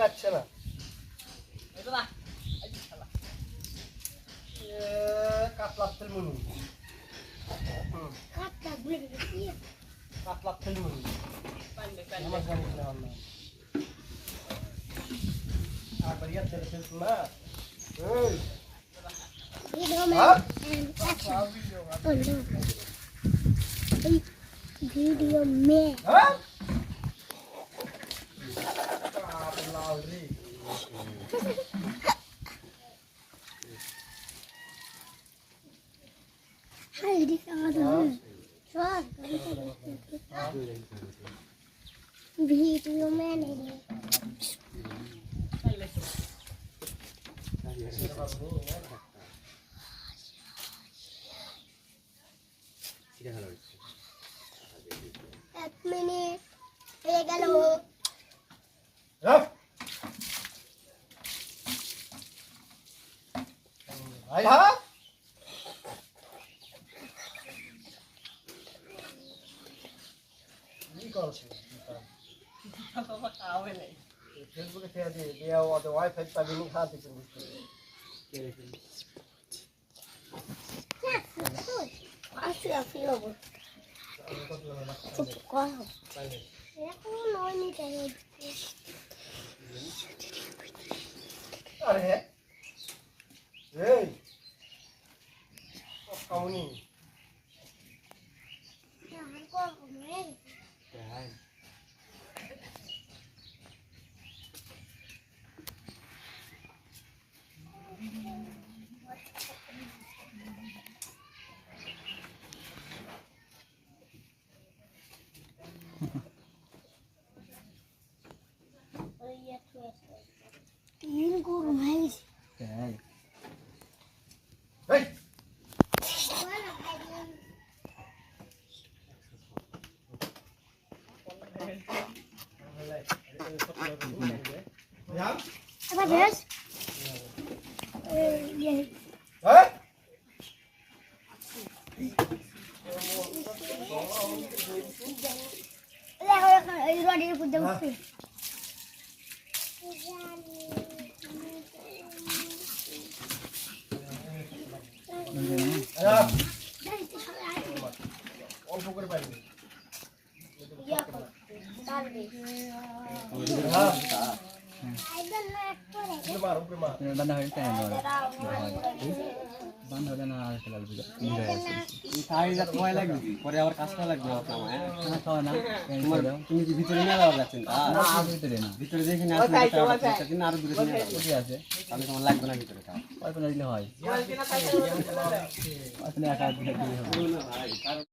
লাগছে না কাতলা তেল মনু কাতলা তেল মনু আর बढ़िया तेरे से सुना वीडियो में वीडियो में नहीं एक मिनट ये गलो आई हाँ ये कौन सी फेसबुक पे दे दिया वो तो वाईफाई पे भी नहीं खाते तुम अरे ए कौनी तीन को भाई apa Des? Iya. Hah? Lihat kan itu ada di putih. অল্প করে পাইবে ইয়া কর তারবে মার উপরে মার বান্দা হয়ে কেন বান্দা হলে না আর খেলা বুঝা এই সাইজটা ভয় লাগবে পরে আবার কাজটা লাগবে আপনার না খাওয়া না তুমি কি ভিতরে নিয়ে যাওয়া যাচ্ছেন না ভিতরে না ভিতরে দেখে নিয়ে আসলে দিন আরো দূরে নিয়ে যাবো ঠিক আছে তাহলে তোমার লাগবে না ভিতরে খাওয়া কল্পনা দিলে হয় আপনি একা দিলে হবে